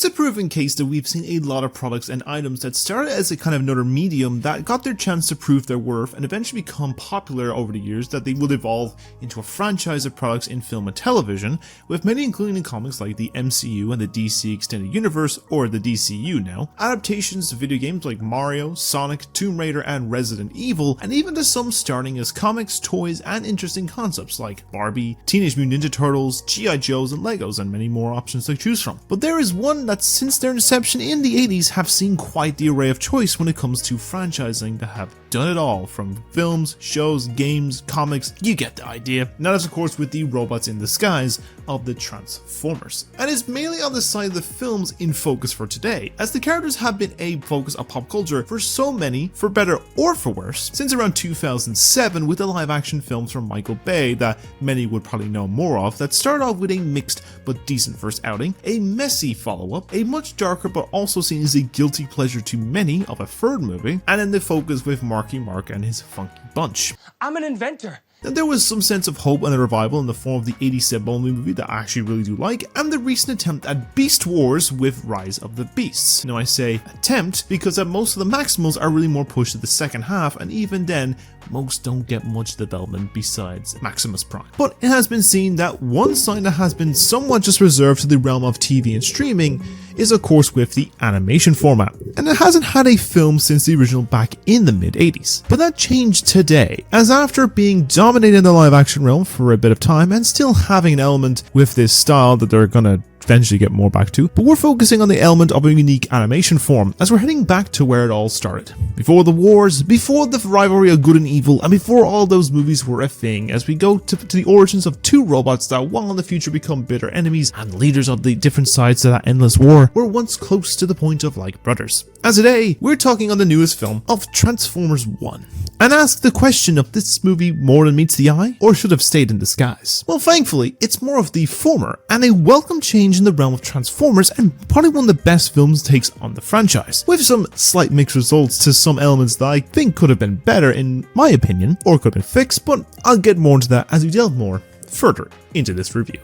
It's a proven case that we've seen a lot of products and items that started as a kind of another medium that got their chance to prove their worth and eventually become popular over the years, that they would evolve into a franchise of products in film and television, with many including in comics like the MCU and the DC Extended Universe, or the DCU now, adaptations to video games like Mario, Sonic, Tomb Raider and Resident Evil, and even to some starting as comics, toys and interesting concepts like Barbie, Teenage Mutant Ninja Turtles, G.I. Joes and Legos, and many more options to choose from. But there is one that since their inception in the 80s have seen quite the array of choice when it comes to franchising that have done it all, from films, shows, games, comics, you get the idea. And that is of course with the robots in disguise of the Transformers. And it's mainly on the side of the films in focus for today, as the characters have been a focus of pop culture for so many, for better or for worse, since around 2007 with the live action films from Michael Bay that many would probably know more of, that started off with a mixed but decent first outing, a messy follow-up, a much darker but also seen as a guilty pleasure to many of a third movie, and then the focus with Marky Mark and his funky bunch. I'm an inventor. And there was some sense of hope and a revival in the form of the 87 Bumblebee movie that I actually really do like, and the recent attempt at Beast Wars with Rise of the Beasts. Now I say attempt because that most of the Maximals are really more pushed to the second half, and even then, most don't get much development besides Maximus Prime. But it has been seen that one side that has been somewhat just reserved to the realm of TV and streaming is of course with the animation format, and it hasn't had a film since the original back in the mid 80s. But that changed today, as after being dominated in the live action realm for a bit of time and still having an element with this style that they're gonna eventually get more back to, but we're focusing on the element of a unique animation form as we're heading back to where it all started. Before the wars, before the rivalry of good and evil, and before all those movies were a thing, as we go to the origins of two robots that while in the future become bitter enemies and leaders of the different sides of that endless war, were once close to the point of like brothers. As today, we're talking on the newest film of Transformers 1, and ask the question of this movie more than meets the eye, or should have stayed in disguise? Well, thankfully, it's more of the former, and a welcome change in the realm of Transformers, and probably one of the best films takes on the franchise, with some slight mixed results to some elements that I think could have been better in my opinion, or could have been fixed, but I'll get more into that as we delve more further into this review.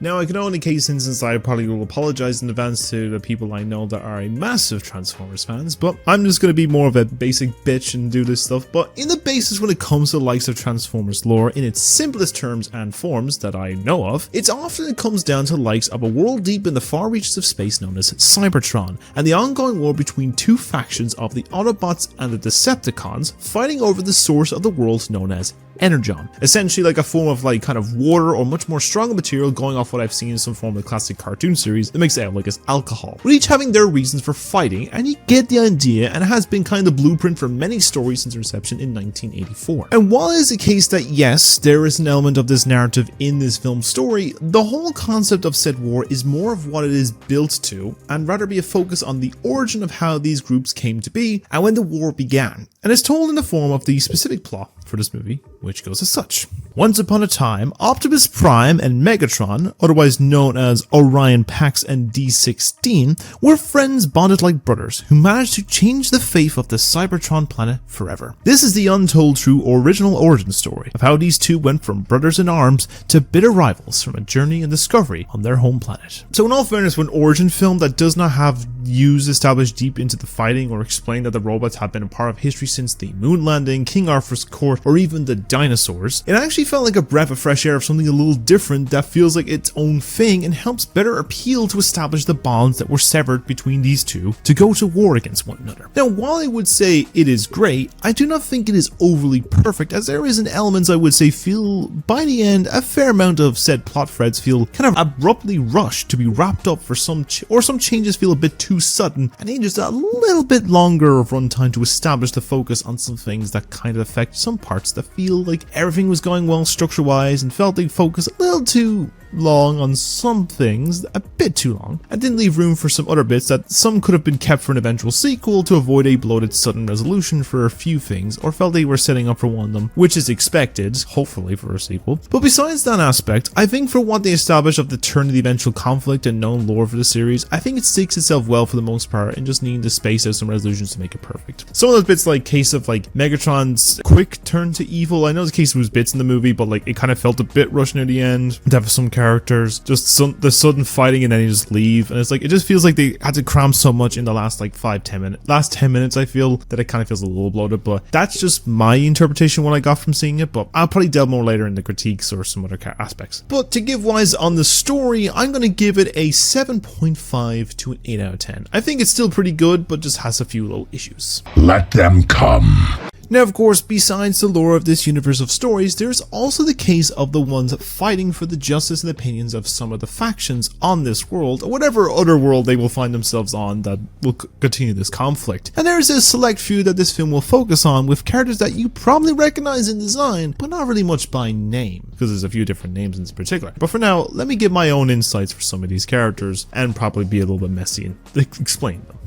Now, I can only case instance I probably will apologize in advance to the people I know that are a massive Transformers fans, but I'm just going to be more of a basic bitch and do this stuff. But in the basis when it comes to the likes of Transformers lore in its simplest terms and forms that I know of, it comes down to the likes of a world deep in the far reaches of space known as Cybertron, and the ongoing war between two factions of the Autobots and the Decepticons fighting over the source of the world known as Energon, essentially like a form of like kind of water or much more stronger material, going off what I've seen in some form of the classic cartoon series that makes it out like it's alcohol, with each having their reasons for fighting, and you get the idea, and it has been kind of the blueprint for many stories since inception in 1984. And while it is the case that yes, there is an element of this narrative in this film story, the whole concept of said war is more of what it is built to, and rather be a focus on the origin of how these groups came to be and when the war began, and is told in the form of the specific plot for this movie, which goes as such. Once upon a time, Optimus Prime and Megatron, otherwise known as Orion Pax and D16, were friends bonded like brothers who managed to change the fate of the Cybertron planet forever. This is the untold true original origin story of how these two went from brothers in arms to bitter rivals from a journey and discovery on their home planet. So in all fairness, for an origin film that does not have views established deep into the fighting or explain that the robots have been a part of history since the moon landing, King Arthur's court, or even the dinosaurs, it actually felt like a breath of fresh air of something a little different that feels like its own thing and helps better appeal to establish the bonds that were severed between these two to go to war against one another. Now, while I would say it is great, I do not think it is overly perfect, as there is an elements I would say feel by the end a fair amount of said plot threads feel kind of abruptly rushed to be wrapped up for some changes feel a bit too sudden and need just a little bit longer of runtime to establish the focus on some things that kind of affect some parts that feel like everything was going well structure wise and felt they focused a little too long on some things, a bit too long, and didn't leave room for some other bits that some could have been kept for an eventual sequel to avoid a bloated sudden resolution for a few things, or felt they were setting up for one of them, which is expected, hopefully, for a sequel. But besides that aspect, I think for what they established of the turn of the eventual conflict and known lore for the series, I think it stakes itself well for the most part and just needing to space out some resolutions to make it perfect. Some of those bits, like case of like Megatron's quick turn to evil, I know the case was bits in the movie, but like it kind of felt a bit rushed near the end to have some characters characters, just the sudden fighting and then you just leave, and it's like, it just feels like they had to cram so much in the last like 5-10 minutes. Last 10 minutes I feel that it kind of feels a little bloated, but that's just my interpretation what I got from seeing it, but I'll probably delve more later in the critiques or some other aspects. But to give wise on the story, I'm going to give it a 7.5 to an 8 out of 10. I think it's still pretty good, but just has a few little issues. Let them come. Now, of course, besides the lore of this universe of stories, there's also the case of the ones fighting for the justice and opinions of some of the factions on this world, or whatever other world they will find themselves on that will continue this conflict. And there's a select few that this film will focus on, with characters that you probably recognize in design, but not really much by name, because there's a few different names in this particular. But for now, let me give my own insights for some of these characters, and probably be a little bit messy and explain them.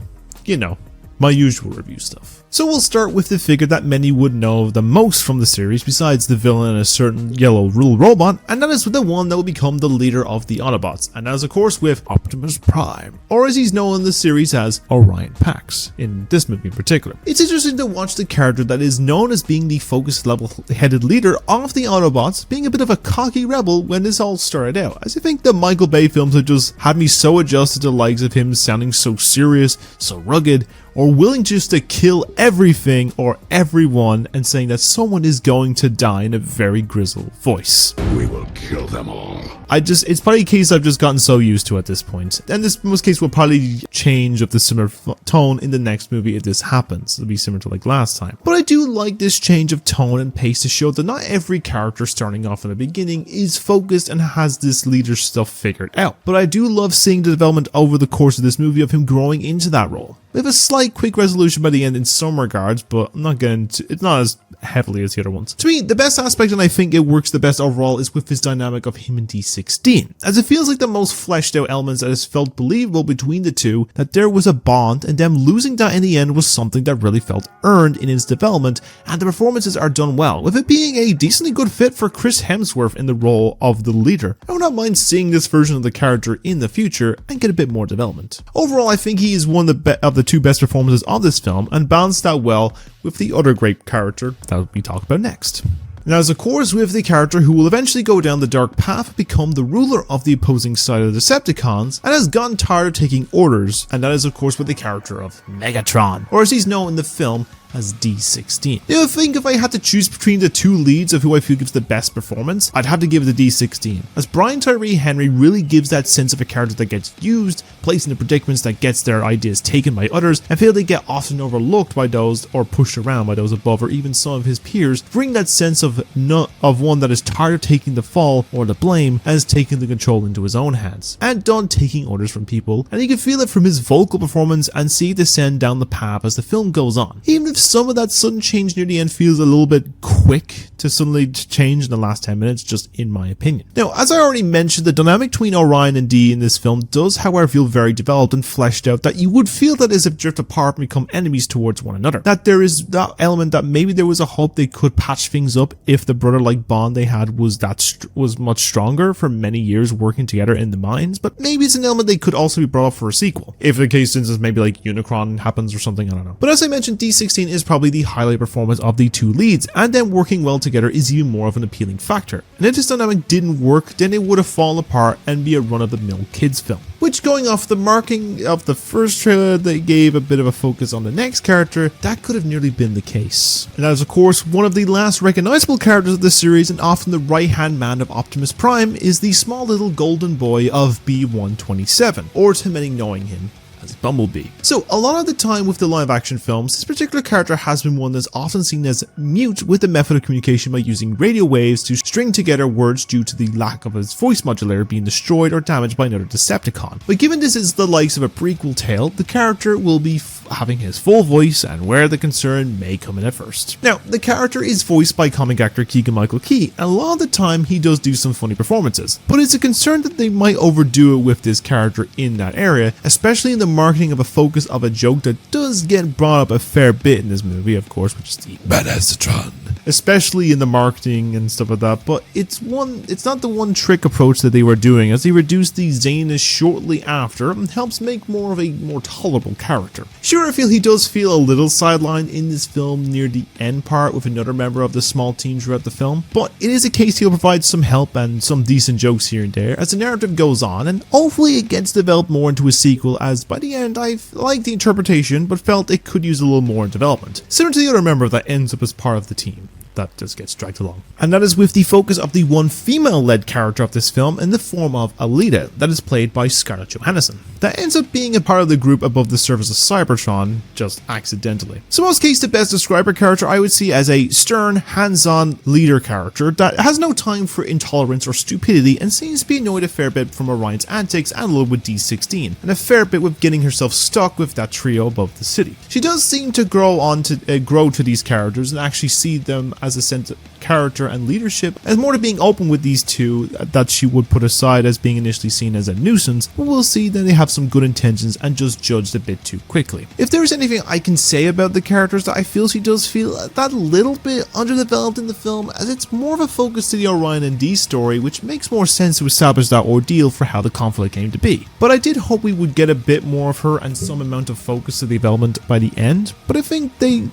You know, my usual review stuff. So we'll start with the figure that many would know the most from the series, besides the villain and a certain yellow little robot, and that is the one that will become the leader of the Autobots, and that is of course with Optimus Prime, or as he's known in the series as Orion Pax, in this movie in particular. It's interesting to watch the character that is known as being the focused level-headed leader of the Autobots, being a bit of a cocky rebel when this all started out, as I think the Michael Bay films have just had me so adjusted to the likes of him sounding so serious, so rugged, or willing just to kill everything or everyone, and saying that someone is going to die in a very grizzled voice. We will kill them all. It's probably a case I've just gotten so used to at this point. And this most case will probably change of the similar tone in the next movie if this happens. It'll be similar to like last time. But I do like this change of tone and pace to show that not every character starting off in the beginning is focused and has this leader stuff figured out. But I do love seeing the development over the course of this movie of him growing into that role. We have a slight quick resolution by the end in some regards, but I'm not getting to, it's not as heavily as the other ones. To me, the best aspect, and I think it works the best overall, is with this dynamic of him and D16, as it feels like the most fleshed out elements that has felt believable between the two, that there was a bond, and them losing that in the end was something that really felt earned in its development, and the performances are done well, with it being a decently good fit for Chris Hemsworth in the role of the leader. I would not mind seeing this version of the character in the future and get a bit more development. Overall, I think he is one of the two best performances of this film, and balanced that well with the other great character that we talk about next. Now, as of course, with the character who will eventually go down the dark path, become the ruler of the opposing side of the Decepticons, and has gotten tired of taking orders, and that is of course with the character of Megatron, or as he's known in the film as D16. Now, I think if I had to choose between the two leads of who I feel gives the best performance, I'd have to give it to D16, as Brian Tyree Henry really gives that sense of a character that gets used, placed into predicaments that gets their ideas taken by others, and feel they get often overlooked by those or pushed around by those above or even some of his peers, bring that sense of one that is tired of taking the fall or the blame and has taken the control into his own hands, and done taking orders from people, and you can feel it from his vocal performance and see it descend down the path as the film goes on. Even if some of that sudden change near the end feels a little bit quick to suddenly change in the last 10 minutes, just in my opinion. Now, as I already mentioned, the dynamic between Orion and D in this film does, however, feel very developed and fleshed out, that you would feel that as if drift apart and become enemies towards one another. That there is that element that maybe there was a hope they could patch things up if the brother-like bond they had was much stronger for many years working together in the mines, but maybe it's an element they could also be brought up for a sequel. If the case instance maybe like Unicron happens or something, I don't know. But as I mentioned, D16 is probably the highlight performance of the two leads, and them working well together is even more of an appealing factor. And if this dynamic didn't work, then it would have fallen apart and be a run-of-the-mill kids film. Which, going off the marking of the first trailer, they gave a bit of a focus on the next character, that could have nearly been the case. And that is of course one of the last recognizable characters of the series, and often the right-hand man of Optimus Prime, is the small little golden boy of B-127, or to many knowing him as Bumblebee. So a lot of the time with the live action films, this particular character has been one that's often seen as mute, with the method of communication by using radio waves to string together words due to the lack of his voice modulator being destroyed or damaged by another Decepticon. But given this is the likes of a prequel tale, the character will be having his full voice, and where the concern may come in at first. Now, the character is voiced by comic actor Keegan-Michael, and a lot of the time he does do some funny performances, but it's a concern that they might overdo it with this character in that area, especially in the marketing of a focus of a joke that does get brought up a fair bit in this movie, of course, which is the Badassatron. especially in the marketing and stuff like that, but it's not the one trick approach that they were doing, as they reduced the zaniness shortly after and helps make more of a more tolerable character. Sure, I feel he does feel a little sidelined in this film near the end part with another member of the small team throughout the film, but it is a case he'll provide some help and some decent jokes here and there as the narrative goes on, and hopefully it gets developed more into a sequel, as by the end I've liked the interpretation but felt it could use a little more development, similar to the other member that ends up as part of the team. That just gets dragged along. And that is with the focus of the one female-led character of this film in the form of Alita, that is played by Scarlett Johansson. That ends up being a part of the group above the surface of Cybertron, just accidentally. So in most cases, the best describer character I would see as a stern, hands-on leader character that has no time for intolerance or stupidity and seems to be annoyed a fair bit from Orion's antics and a little with D16, and a fair bit with getting herself stuck with that trio above the city. She does seem to grow to these characters and actually see them as a sense of character and leadership, as more to being open with these two that she would put aside as being initially seen as a nuisance, but we'll see that they have some good intentions and just judged a bit too quickly. If there's anything I can say about the characters, that I feel she does feel that little bit underdeveloped in the film, as it's more of a focus to the Orion and D story, which makes more sense to establish that ordeal for how the conflict came to be. But I did hope we would get a bit more of her and some amount of focus to the development by the end, but I think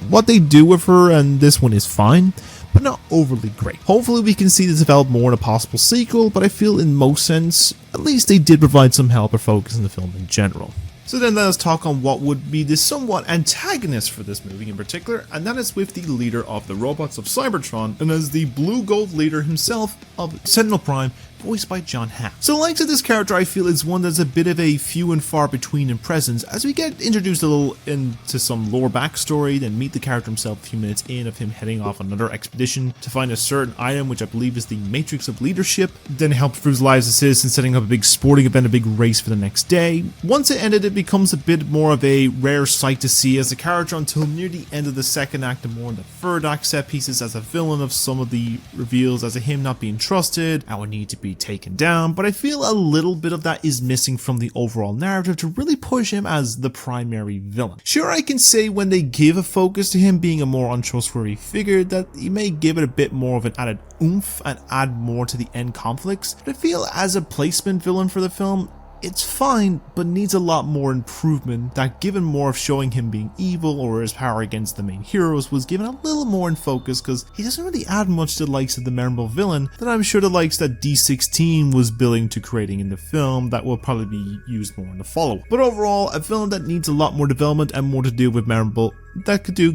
what they do with her and this one is fine, but not overly great. Hopefully we can see this develop more in a possible sequel, but I feel in most sense, at least they did provide some help or focus in the film in general. So then let us talk on what would be the somewhat antagonist for this movie in particular, and that is with the leader of the robots of Cybertron, and as the blue gold leader himself of Sentinel Prime, voiced by John Hamm. So the likes of this character I feel is one that's a bit of a few and far between in presence, as we get introduced a little into some lore backstory, then meet the character himself a few minutes in of him heading off on another expedition to find a certain item which I believe is the Matrix of Leadership, then help improve the lives of citizens, setting up a big sporting event, a big race for the next day. Once it ended, it becomes a bit more of a rare sight to see as a character until near the end of the second act and more in the third act set pieces as a villain of some of the reveals as a him not being trusted, and would need to be taken down, but I feel a little bit of that is missing from the overall narrative to really push him as the primary villain. Sure, I can say when they give a focus to him being a more untrustworthy figure that you may give it a bit more of an added oomph and add more to the end conflicts, but I feel as a placement villain for the film, it's fine, but needs a lot more improvement, that given more of showing him being evil or his power against the main heroes was given a little more in focus, because he doesn't really add much to the likes of the memorable villain that I'm sure the likes that D16 was building to creating in the film that will probably be used more in the follow-up. But overall, a film that needs a lot more development and more to do with memorable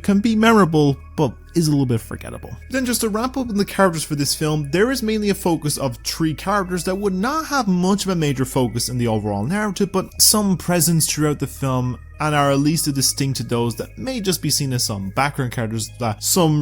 can be memorable, but is a little bit forgettable. Then just to wrap up on the characters for this film, there is mainly a focus of 3 characters that would not have much of a major focus in the overall narrative, but some presence throughout the film and are at least distinct to those that may just be seen as some background characters that some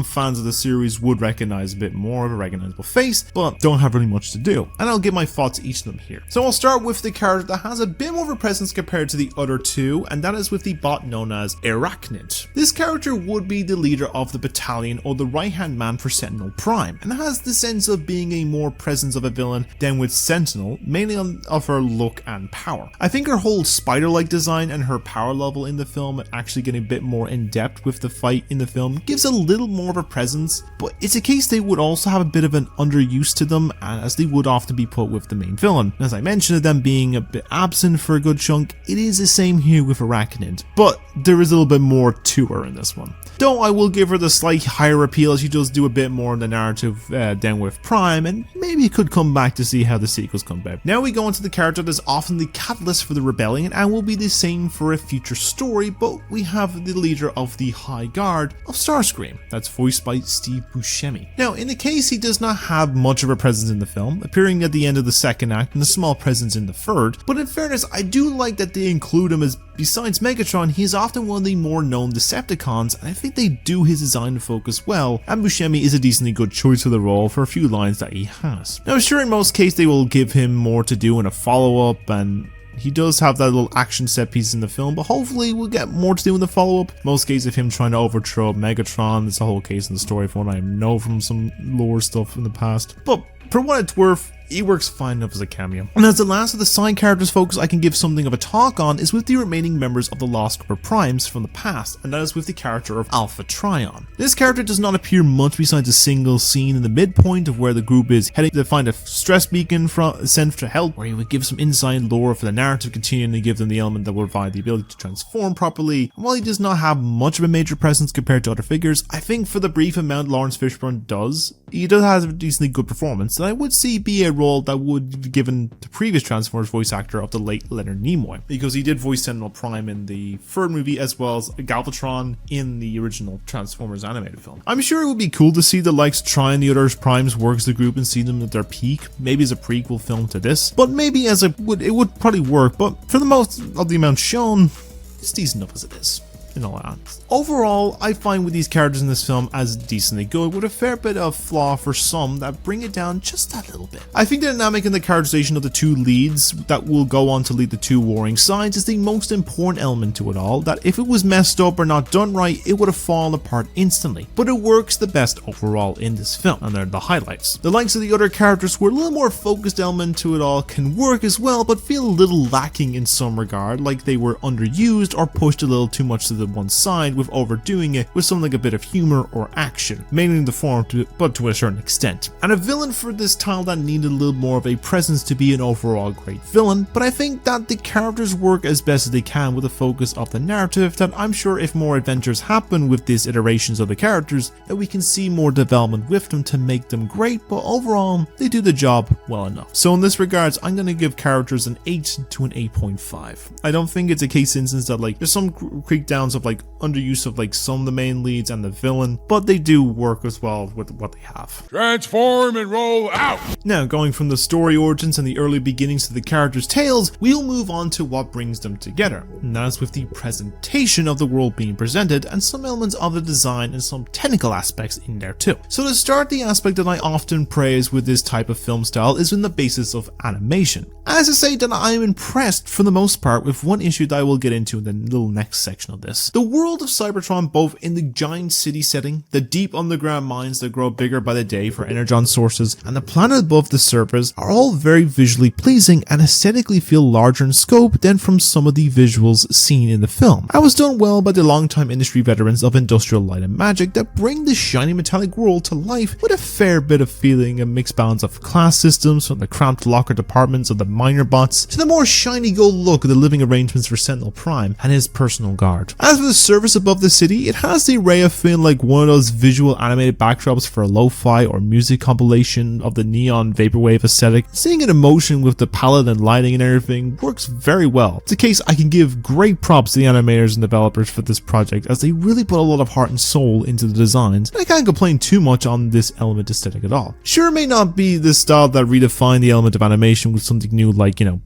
fans of the series would recognize a bit more of a recognizable face, but don't have really much to do. And I'll give my thoughts to each of them here. So I'll start with the character that has a bit more of a presence compared to the other 2, and that is with the bot known as Arachnid. This character would be the leader of the battalion or the right-hand man for Sentinel Prime, and has the sense of being a more presence of a villain than with Sentinel, mainly of her look and power. I think her whole spider-like design and her power level in the film, and actually getting a bit more in depth with the fight in the film, gives a little more of a presence, but it's a case they would also have a bit of an underuse to them, as they would often be put with the main villain. As I mentioned, them being a bit absent for a good chunk, it is the same here with Arachnid, but there is a little bit more to her in this one. Though I will give her the slight higher appeal, as she does do a bit more in the narrative than with Prime, and maybe you could come back to see how the sequels come about. Now we go into the character that is often the catalyst for the rebellion and will be the same for a future story, but we have the leader of the High Guard of Starscream, that's voiced by Steve Buscemi. Now in the case, he does not have much of a presence in the film, appearing at the end of the second act and a small presence in the third, but in fairness I do like that they include him, as besides Megatron he is often one of the more known Decepticons, and I think they do his design and focus well, and Buscemi is a decently good choice for the role for a few lines that he has. Now sure, in most cases they will give him more to do in a follow-up, and he does have that little action set piece in the film, but hopefully we'll get more to do in the follow-up. Most cases of him trying to overthrow Megatron, it's a whole case in the story from what I know from some lore stuff in the past. But for what it's worth, he works fine enough as a cameo. And as the last of the side characters folks I can give something of a talk on is with the remaining members of the Lost Group of Primes from the past, and that is with the character of Alpha Trion. This character does not appear much besides a single scene in the midpoint of where the group is heading to find a stress beacon sent to help, where he would give some inside lore for the narrative, continuing to give them the element that will provide the ability to transform properly. And while he does not have much of a major presence compared to other figures, I think for the brief amount Lawrence Fishburne does, he does have a decently good performance that I would see be a role that would be given the previous Transformers voice actor of the late Leonard Nimoy, because he did voice Sentinel Prime in the third movie as well as Galvatron in the original Transformers animated film. I'm sure it would be cool to see the likes try and the other primes work as a group and see them at their peak, maybe as a prequel film to this, but maybe as it would probably work, but for the most of the amount shown, it's decent enough as it is. In all honesty. Overall, I find with these characters in this film as decently good, with a fair bit of flaw for some that bring it down just a little bit. I think the dynamic and the characterization of the two leads that will go on to lead the two warring sides is the most important element to it all, that if it was messed up or not done right, it would have fallen apart instantly. But it works the best overall in this film, and they're the highlights. The likes of the other characters where a little more focused element to it all can work as well, but feel a little lacking in some regard, like they were underused or pushed a little too much to the one side with overdoing it with something like a bit of humor or action, mainly in the form but to a certain extent. And a villain for this title that needed a little more of a presence to be an overall great villain, but I think that the characters work as best as they can with the focus of the narrative, that I'm sure if more adventures happen with these iterations of the characters, that we can see more development with them to make them great, but overall they do the job well enough. So in this regards, I'm going to give characters an 8 to an 8.5. I don't think it's a case instance that like there's some breakdowns of like underuse of like some of the main leads and the villain, but they do work as well with what they have. Transform and roll out! Now, going from the story origins and the early beginnings to the characters' tales, we'll move on to what brings them together, and that is with the presentation of the world being presented and some elements of the design and some technical aspects in there too. So to start, the aspect that I often praise with this type of film style is in the basis of animation. As I say that I am impressed for the most part with one issue that I will get into in the little next section of this. The world of Cybertron, both in the giant city setting, the deep underground mines that grow bigger by the day for energon sources, and the planet above the surface are all very visually pleasing and aesthetically feel larger in scope than from some of the visuals seen in the film. I was done well by the longtime industry veterans of Industrial Light and Magic that bring this shiny metallic world to life with a fair bit of feeling and mixed balance of class systems, from the cramped locker departments of the miner bots to the more shiny gold look of the living arrangements for Sentinel Prime and his personal guard. As for the surface above the city, it has the array of feeling like one of those visual animated backdrops for a lo-fi or music compilation of the neon vaporwave aesthetic. Seeing it in motion with the palette and lighting and everything works very well. It's a case I can give great props to the animators and developers for this project, as they really put a lot of heart and soul into the designs, and I can't complain too much on this element aesthetic at all. Sure, it may not be the style that redefined the element of animation with something new like, you know,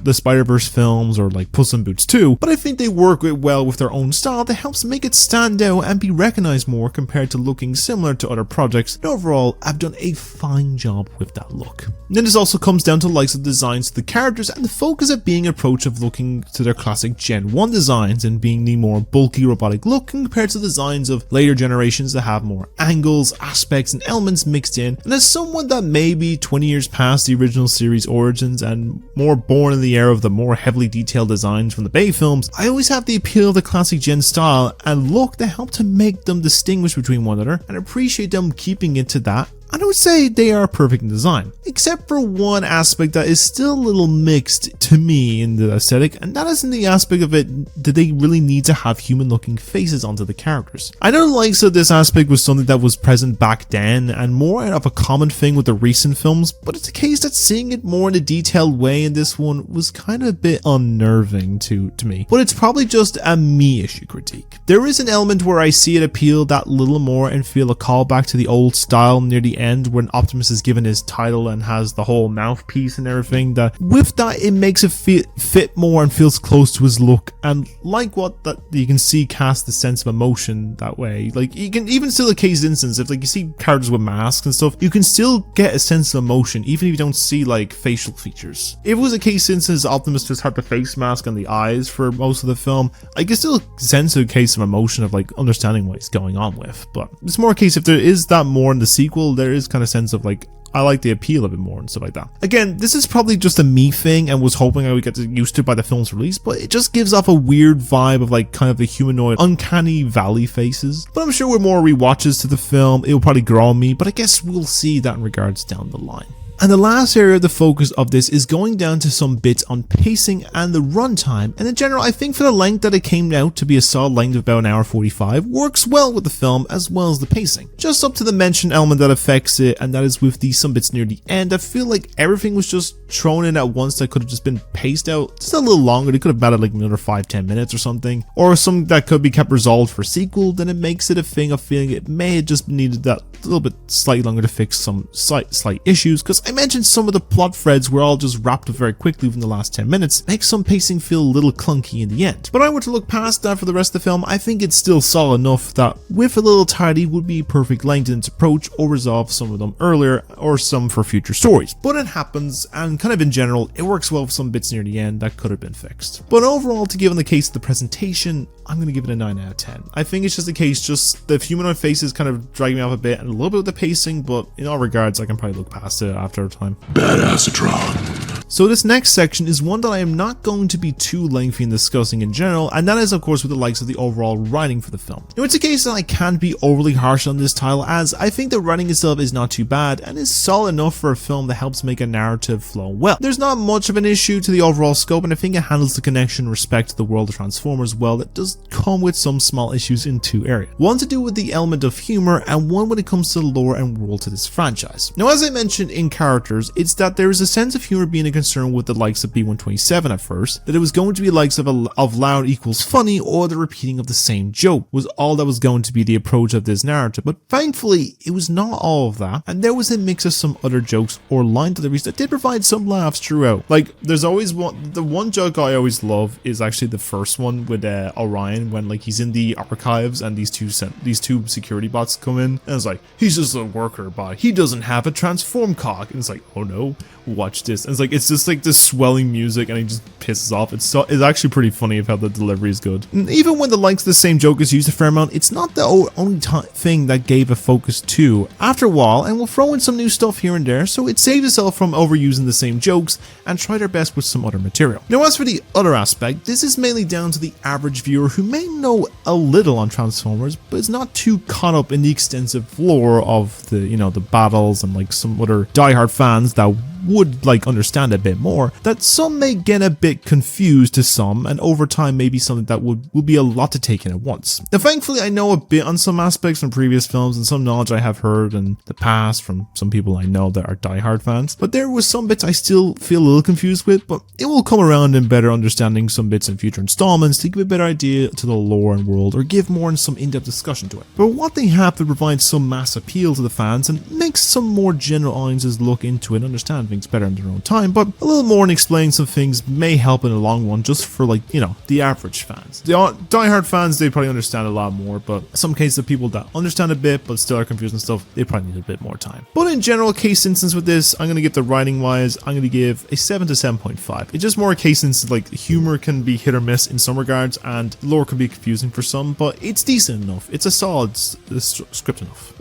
the Spider-Verse films or like Puss in Boots 2, but I think they work well with their own style that helps make it stand out and be recognized more compared to looking similar to other projects, and overall I've done a fine job with that look. And then this also comes down to likes of designs of the characters and the focus of being approach of looking to their classic Gen 1 designs and being the more bulky robotic look compared to the designs of later generations that have more angles, aspects and elements mixed in. And as someone that may be 20 years past the original series origins and more born in the era of the more heavily detailed designs from the Bay films, I always have the appeal of the classic Gen style and look that help to make them distinguish between one another and appreciate them keeping it to that. And I would say they are perfect in design, except for one aspect that is still a little mixed to me in the aesthetic, and that is in the aspect of it, did they really need to have human looking faces onto the characters? I know the likes of this aspect was something that was present back then and more of a common thing with the recent films, but it's a case that seeing it more in a detailed way in this one was kind of a bit unnerving to me, but it's probably just a me issue critique. There is an element where I see it appeal that little more and feel a callback to the old style near the end when Optimus is given his title and has the whole mouthpiece and everything, that with that it makes it fit more and feels close to his look, and like what that you can see cast the sense of emotion that way. Like you can even still a case instance if like you see characters with masks and stuff, you can still get a sense of emotion even if you don't see like facial features. If it was a case instance Optimus just had the face mask and the eyes for most of the film, I can still sense a case of emotion of like understanding what he's going on with, but it's more a case if there is that more in the sequel, there is kind of sense of like I like the appeal of it more and stuff like that. Again, this is probably just a me thing and was hoping I would get used to by the film's release, but it just gives off a weird vibe of like kind of the humanoid uncanny valley faces. But I'm sure with more rewatches to the film, it will probably grow on me, but I guess we'll see that in regards down the line. And the last area of the focus of this is going down to some bits on pacing and the runtime, and in general I think for the length that it came out to be a solid length of about an hour 45, works well with the film as well as the pacing. Just up to the mentioned element that affects it, and that is with some bits near the end. I feel like everything was just thrown in at once that could have just been paced out just a little longer. They could have added like another 5-10 minutes or something, or some that could be kept resolved for sequel. Then it makes it a thing of feeling it may have just needed that a little bit slightly longer to fix some slight issues, because I mentioned some of the plot threads were all just wrapped up very quickly within the last 10 minutes, makes some pacing feel a little clunky in the end. But I were to look past that for the rest of the film, I think it's still solid enough that with a little tidy would be perfect length in its approach, or resolve some of them earlier or some for future stories. But it happens, and kind of in general it works well with some bits near the end that could have been fixed. But overall, to give in the case of the presentation, I'm going to give it a 9 out of 10. I think it's just a case, just the humanoid faces kind of drag me off a bit, and a little bit with the pacing, but in all regards I can probably look past it after a time. Badassatron. So this next section is one that I am not going to be too lengthy in discussing in general, and that is of course with the likes of the overall writing for the film. Now it's a case that I can't be overly harsh on this title, as I think the writing itself is not too bad and is solid enough for a film that helps make a narrative flow well. There's not much of an issue to the overall scope, and I think it handles the connection and respect to the world of Transformers well. That does come with some small issues in two areas. One to do with the element of humor, and one when it comes to the lore and world to this franchise. Now as I mentioned in characters, it's that there is a sense of humor being a concern with the likes of B127 at first, that it was going to be likes of loud equals funny, or the repeating of the same joke was all that was going to be the approach of this narrative. But thankfully it was not all of that, and there was a mix of some other jokes or line deliveries that did provide some laughs throughout. Like there's always the one joke I always love is actually the first one with Orion, when like he's in the archives and these two security bots come in, and it's like, he's just a worker bot, he doesn't have a transform cock, and it's like, oh no, watch this. And it's just like this swelling music, and he just pisses off. It's actually pretty funny of how the delivery is good. And even when the likes of the same joke is used a fair amount, it's not the only thing that gave a focus to after a while, and we'll throw in some new stuff here and there, so it saves itself from overusing the same jokes and try their best with some other material. Now as for the other aspect, this is mainly down to the average viewer who may know a little on Transformers, but is not too caught up in the extensive lore of the the battles, and like some other diehard fans that would like understand a bit more, that some may get a bit confused to some, and over time maybe something that would be a lot to take in at once. Now thankfully I know a bit on some aspects from previous films, and some knowledge I have heard in the past from some people I know that are diehard fans, but there was some bits I still feel a little confused with, but it will come around in better understanding some bits in future installments to give a better idea to the lore and world, or give more and some in-depth discussion to it. But what they have to provide some mass appeal to the fans, and makes some more general audiences look into it and understand things better in their own time, but a little more in explaining some things may help in the long run, just for like the average fans. The diehard fans, they probably understand a lot more, but some cases of people that understand a bit but still are confused and stuff, they probably need a bit more time. But in general case instance with this, I'm going to give the writing wise, I'm going to give a 7 to 7.5. It's just more a case instance, like humor can be hit or miss in some regards, and lore can be confusing for some, but it's decent enough. It's a solid script enough.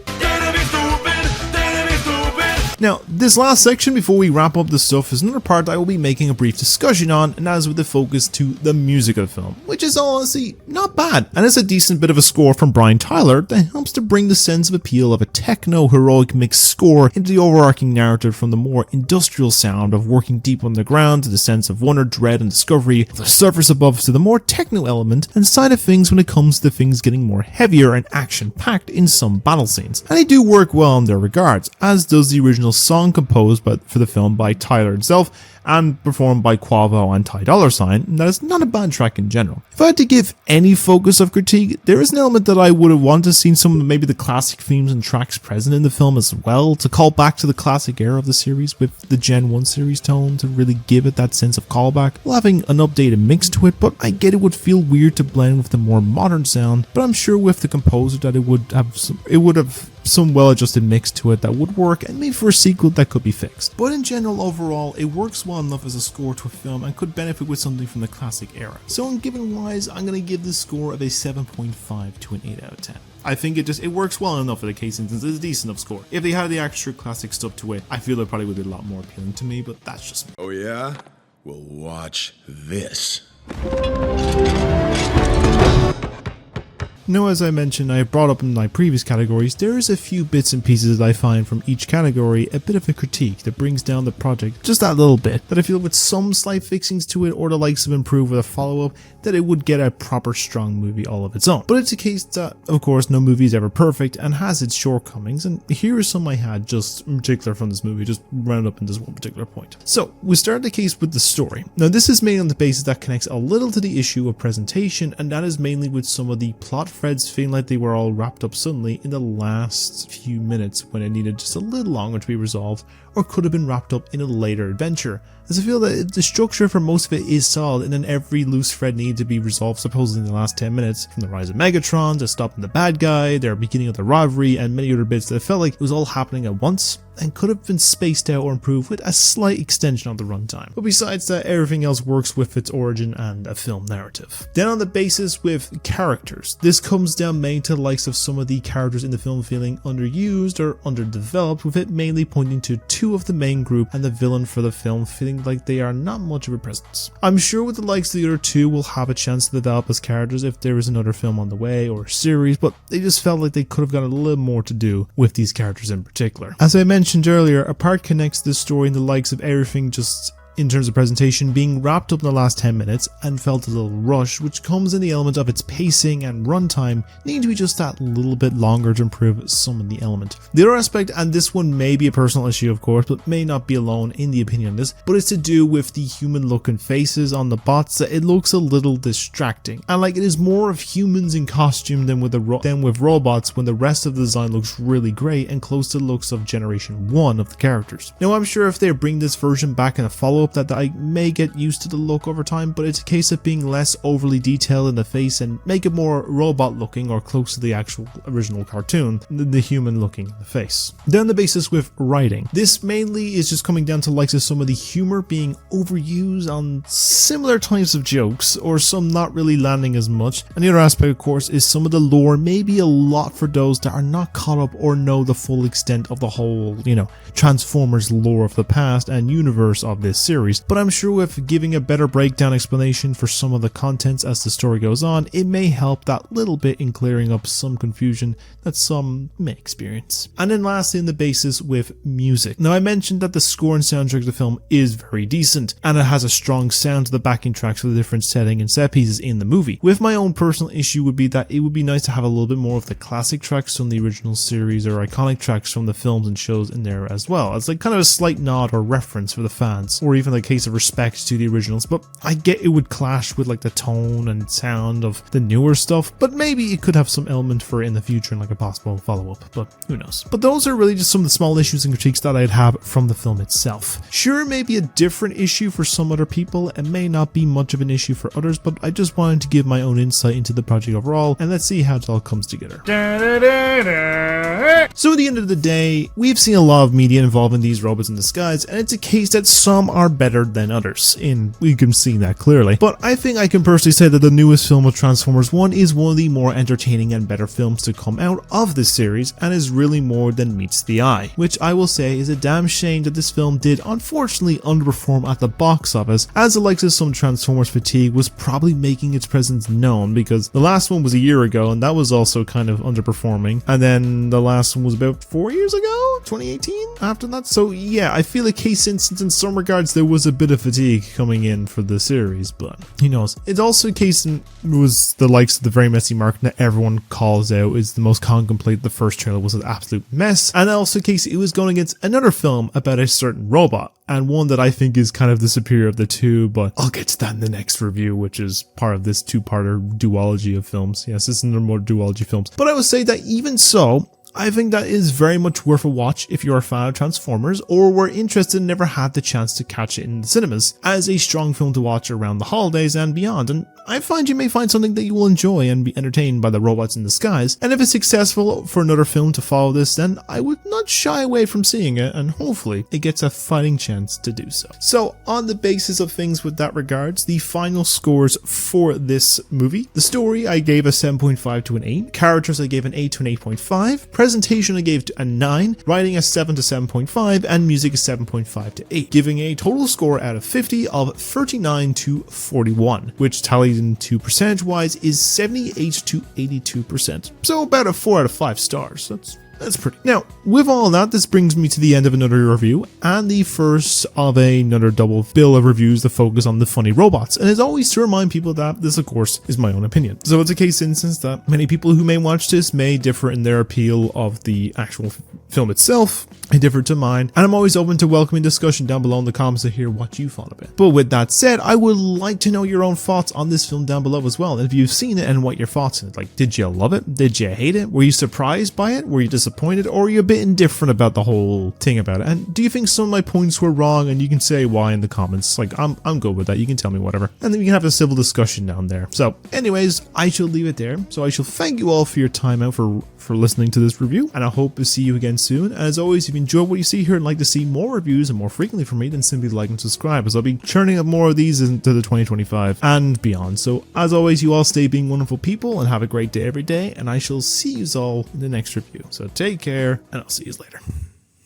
Now, this last section before we wrap up the stuff is another part I will be making a brief discussion on, and that is with the focus to the music of the film, which is honestly not bad, and it's a decent bit of a score from Brian Tyler that helps to bring the sense of appeal of a techno-heroic mixed score into the overarching narrative, from the more industrial sound of working deep underground to the sense of wonder, dread and discovery of the surface above, to the more techno element and side of things when it comes to things getting more heavier and action-packed in some battle scenes. And they do work well in their regards, as does the original song composed for the film by Tyler himself and performed by Quavo and Ty Dolla $ign, and that is not a bad track in general. If I had to give any focus of critique, there is an element that I would have wanted to see some maybe the classic themes and tracks present in the film as well, to call back to the classic era of the series with the Gen 1 series tone, to really give it that sense of callback, while having an updated mix to it. But I get it would feel weird to blend with the more modern sound, but I'm sure with the composer that it would have some well-adjusted mix to it that would work, and maybe for a sequel that could be fixed. But in general, overall, it works well well enough as a score to a film and could benefit with something from the classic era. So on given wise, I'm going to give this score of a 7.5 to an 8 out of 10. I think it works well enough for the case instance. It's a decent enough score. If they had the extra classic stuff to it, I feel it probably would be a lot more appealing to me, but that's just me. Oh yeah? Well, watch this. Now, as I mentioned, I have brought up in my previous categories, there is a few bits and pieces that I find from each category a bit of a critique that brings down the project just that little bit, that I feel with some slight fixings to it or the likes of improve with a follow-up, that it would get a proper strong movie all of its own. But it's a case that, of course, no movie is ever perfect and has its shortcomings, and here are some I had just in particular from this movie, just round up in this one particular point. So, we start the case with the story. Now, this is made on the basis that connects a little to the issue of presentation, and that is mainly with some of the plot threads feeling like they were all wrapped up suddenly in the last few minutes when it needed just a little longer to be resolved, or could have been wrapped up in a later adventure. As I feel that the structure for most of it is solid, and then every loose thread needed to be resolved supposedly in the last 10 minutes, from the rise of Megatron to stopping the bad guy, their beginning of the rivalry, and many other bits that felt like it was all happening at once, and could have been spaced out or improved with a slight extension of the runtime. But besides that, everything else works with its origin and a film narrative. Then on the basis with characters, this comes down mainly to the likes of some of the characters in the film feeling underused or underdeveloped, with it mainly pointing to two of the main group and the villain for the film feeling like they are not much of a presence. I'm sure with the likes of the other two will have a chance to develop as characters if there is another film on the way or a series, but they just felt like they could have got a little more to do with these characters in particular. As I mentioned earlier, a part connects this story in the likes of everything just in terms of presentation being wrapped up in the last 10 minutes and felt a little rushed, which comes in the element of its pacing and runtime needing to be just that little bit longer to improve some of the element. The other aspect, and this one may be a personal issue of course, but may not be alone in the opinion on this, but it's to do with the human looking faces on the bots, that it looks a little distracting, and like it is more of humans in costume than with robots, when the rest of the design looks really great and close to the looks of generation 1 of the characters. Now I'm sure if they bring this version back in a follow-up that I may get used to the look over time, but it's a case of being less overly detailed in the face and make it more robot looking or close to the actual original cartoon than the human looking in the face. Then the basis with writing. This mainly is just coming down to likes of some of the humor being overused on similar types of jokes, or some not really landing as much, and the other aspect of course is some of the lore may be a lot for those that are not caught up or know the full extent of the whole, Transformers lore of the past and universe of this series. But I'm sure with giving a better breakdown explanation for some of the contents as the story goes on, it may help that little bit in clearing up some confusion that some may experience. And then lastly, in the basis with music. Now I mentioned that the score and soundtrack of the film is very decent, and it has a strong sound to the backing tracks for the different setting and set pieces in the movie. With my own personal issue would be that it would be nice to have a little bit more of the classic tracks from the original series or iconic tracks from the films and shows in there as well, as like kind of a slight nod or reference for the fans, or even a case of respect to the originals. But I get it would clash with like the tone and sound of the newer stuff, but maybe it could have some element for it in the future in like a possible follow-up, but who knows. But those are really just some of the small issues and critiques that I'd have from the film itself. Sure, it may be a different issue for some other people and may not be much of an issue for others, but I just wanted to give my own insight into the project overall, and let's see how it all comes together. So at the end of the day, we've seen a lot of media involving these robots in disguise, and it's a case that some are better than others, and we can see that clearly. But I think I can personally say that the newest film of Transformers 1 is one of the more entertaining and better films to come out of this series, and is really more than meets the eye, which I will say is a damn shame that this film did unfortunately underperform at the box office, as the likes of some Transformers fatigue was probably making its presence known, because the last one was a year ago and that was also kind of underperforming, and then the last one was about 4 years ago, 2018 after that. So yeah, I feel a case instance in some regards there was a bit of fatigue coming in for the series, but who knows. It's also a case in was the likes of the very messy market that everyone calls out is the most common complaint. The first trailer was an absolute mess, and also a case it was going against another film about a certain robot, and one that I think is kind of the superior of the two, but I'll get to that in the next review, which is part of this two-parter duology of films. Yes, this is more duology films. But I would say that even so, I think that is very much worth a watch if you're a fan of Transformers or were interested and never had the chance to catch it in the cinemas, as a strong film to watch around the holidays and beyond. And I find you may find something that you will enjoy and be entertained by the robots in the skies, and if it's successful for another film to follow this, then I would not shy away from seeing it, and hopefully it gets a fighting chance to do so. So on the basis of things with that regards, the final scores for this movie: the story I gave a 7.5 to an 8, characters I gave an 8 to an 8.5, presentation I gave a 9, writing a 7 to 7.5, and music a 7.5 to 8, giving a total score out of 50 of 39 to 41, which tallied into percentage wise is 78 to 82%. So about a 4 out of 5 stars. That's pretty. Now, with all that, this brings me to the end of another review, and the first of another double bill of reviews that focus on the funny robots. And as always, to remind people that this, of course, is my own opinion. So it's a case instance that many people who may watch this may differ in their appeal of the actual film itself. I differ to mine, and I'm always open to welcoming discussion down below in the comments to hear what you thought of it. But with that said, I would like to know your own thoughts on this film down below as well. And if you've seen it and what your thoughts on it. Like, did you love it? Did you hate it? Were you surprised by it? Were you disappointed? Or are you a bit indifferent about the whole thing about it? And do you think some of my points were wrong? And you can say why in the comments. Like, I'm good with that. You can tell me whatever. And then we can have a civil discussion down there. So anyways, I shall leave it there. So I shall thank you all for your time out for listening to this review, and I hope to see you again soon. And as always, if you enjoyed what you see here and like to see more reviews and more frequently from me, then simply like and subscribe, as I'll be churning up more of these into the 2025 and beyond. So as always, you all stay being wonderful people and have a great day every day, and I shall see you all in the next review. So take care, and I'll see you later.